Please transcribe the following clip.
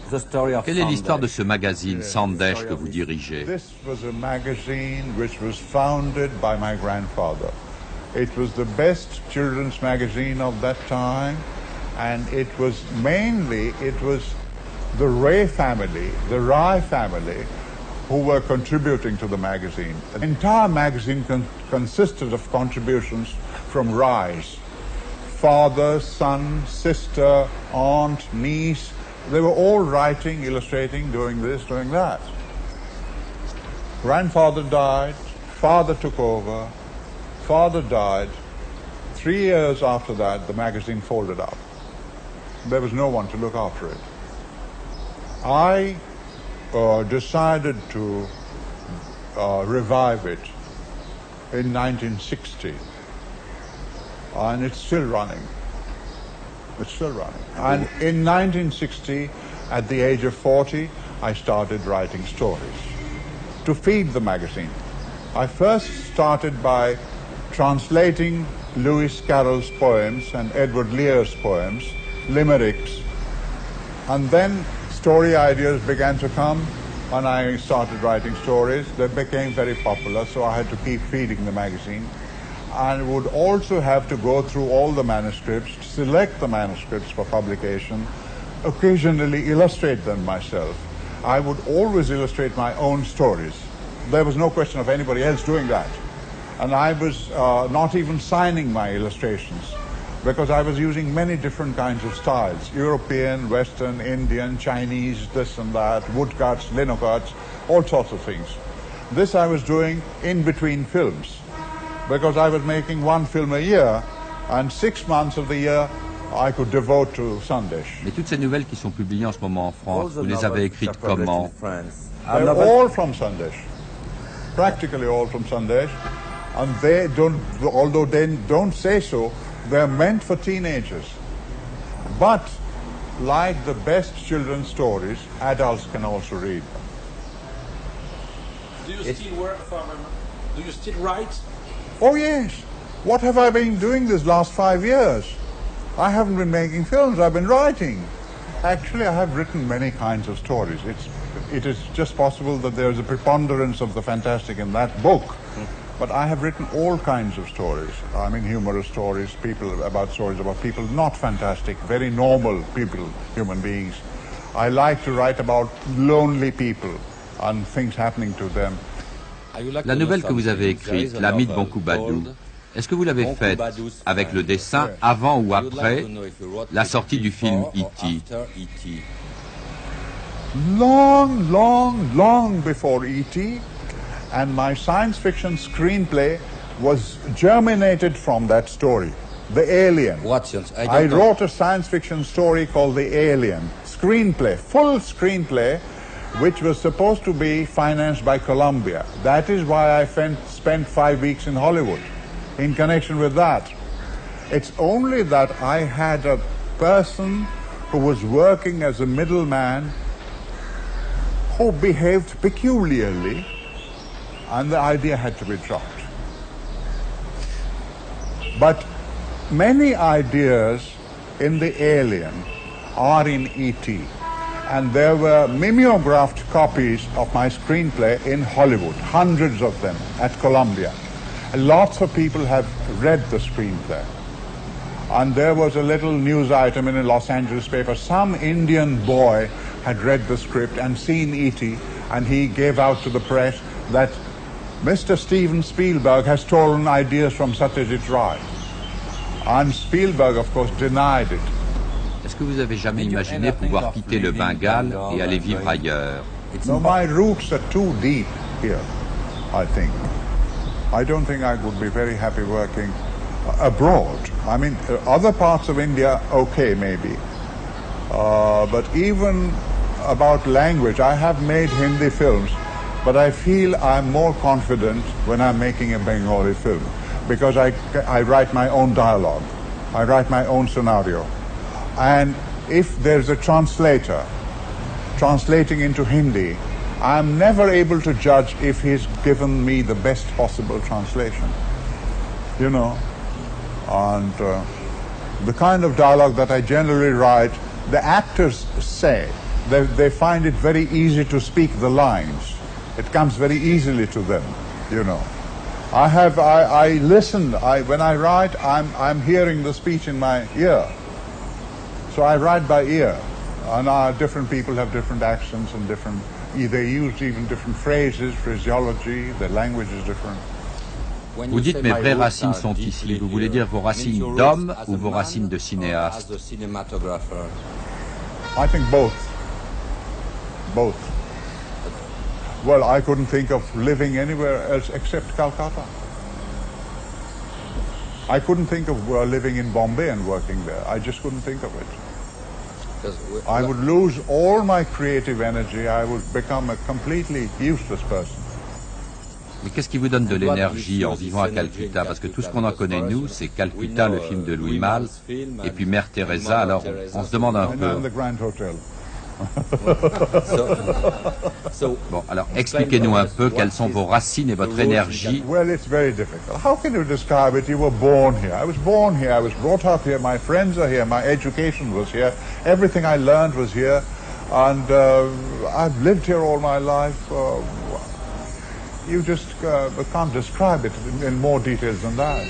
the story of Quelle est l'histoire de ce magazine Yes, Sandesh story que of vous this- dirigez? This was a magazine which was founded by my grandfather. It was the best children's magazine of that time, and it was the Ray family, the Rai family, who were contributing to the magazine. The entire magazine consisted of contributions from Rais. Father, son, sister, aunt, niece, they were all writing, illustrating, doing this, doing that. Grandfather died, father took over, father died. 3 years after that, the magazine folded up. There was no one to look after it. I decided to revive it in 1960, and it's still running. It's still running. And in 1960, at the age of 40, I started writing stories to feed the magazine. I first started by translating Lewis Carroll's poems and Edward Lear's poems, limericks, and then story ideas began to come, and I started writing stories. They became very popular, so I had to keep feeding the magazine. I would also have to go through all the manuscripts, select the manuscripts for publication, occasionally illustrate them myself. I would always illustrate my own stories. There was no question of anybody else doing that. And I was not even signing my illustrations, because I was using many different kinds of styles: European, Western, Indian, Chinese, this and that, woodcuts, linocuts, all sorts of things. This I was doing in between films, because I was making one film a year, and 6 months of the year I could devote to Sandesh. Mais toutes ces nouvelles qui sont publiées en ce moment en France, All the vous les novels avez which écrites are published comment? in France. They're all from Sandesh, practically all from Sandesh, and they don't, although they don't say so, they're meant for teenagers. But like the best children's stories, adults can also read them. Do you still work for them? Do you still write? Oh yes, what have I been doing this last 5 years? I haven't been making films, I've been writing. Actually, I have written many kinds of stories. It is just possible that there's a preponderance of the fantastic in that book. But I have written all kinds of stories. I mean, humorous stories, stories about people not fantastic, very normal people, human beings. I like to write about lonely people and things happening to them. La nouvelle que vous avez écrite, L'ami de Boncoubadou, est-ce que vous l'avez faite avec le dessin avant ou après la sortie du film E.T.? Long before E.T., and my science fiction screenplay was germinated from that story, The Alien. I wrote a science fiction story called The Alien, screenplay, full screenplay, which was supposed to be financed by Columbia. That is why I spent 5 weeks in Hollywood in connection with that. It's only that I had a person who was working as a middleman who behaved peculiarly, and the idea had to be dropped. But many ideas in The Alien are in E.T., and there were mimeographed copies of my screenplay in Hollywood, hundreds of them at Columbia. Lots of people have read the screenplay. And there was a little news item in a Los Angeles paper. Some Indian boy had read the script and seen E.T., and he gave out to the press that Mr. Steven Spielberg has stolen ideas from Satyajit Ray. And Spielberg, of course, denied it. Est-ce que vous avez jamais imaginé pouvoir quitter le Bengale et aller vivre ailleurs? No, my roots are too deep here, I think. I don't think I would be very happy working abroad. I mean, other parts of India, okay, maybe. But even about language, I have made Hindi films, but I feel I'm more confident when I'm making a Bengali film, because I write my own dialogue, I write my own scenario. And if there's a translator translating into Hindi, I'm never able to judge if he's given me the best possible translation, you know. And the kind of dialogue that I generally write, the actors say They find it very easy to speak the lines. It comes very easily to them, you know. I listen. When I write, I'm hearing the speech in my ear. So I write by ear. And different people have different accents and different. They use even different phrases, phraseology. Their language is different. Vous dites mes vraies racines sont ici. Vous voulez dire vos racines d'homme ou vos racines de cinéaste? I think both. Both. Well, I couldn't think of living anywhere else except Calcutta. I couldn't think of living in Bombay and working there. I just couldn't think of it. I would lose all my creative energy. I would become a completely useless person. Mais qu'est-ce qui vous donne de l'énergie en vivant à Calcutta? Parce que tout ce qu'on en connaît, nous, c'est Calcutta, le film de Louis Malle, et puis Mère Teresa. Alors, on se demande un peu... Bon, alors expliquez-nous un peu quelles sont vos racines et votre énergie. Well, it's very difficult. How can you describe it? You were born here. I was born here. I was brought up here. My friends are here. My education was here. Everything I learned was here. And I've lived here all my life. You just can't describe it in more details than that.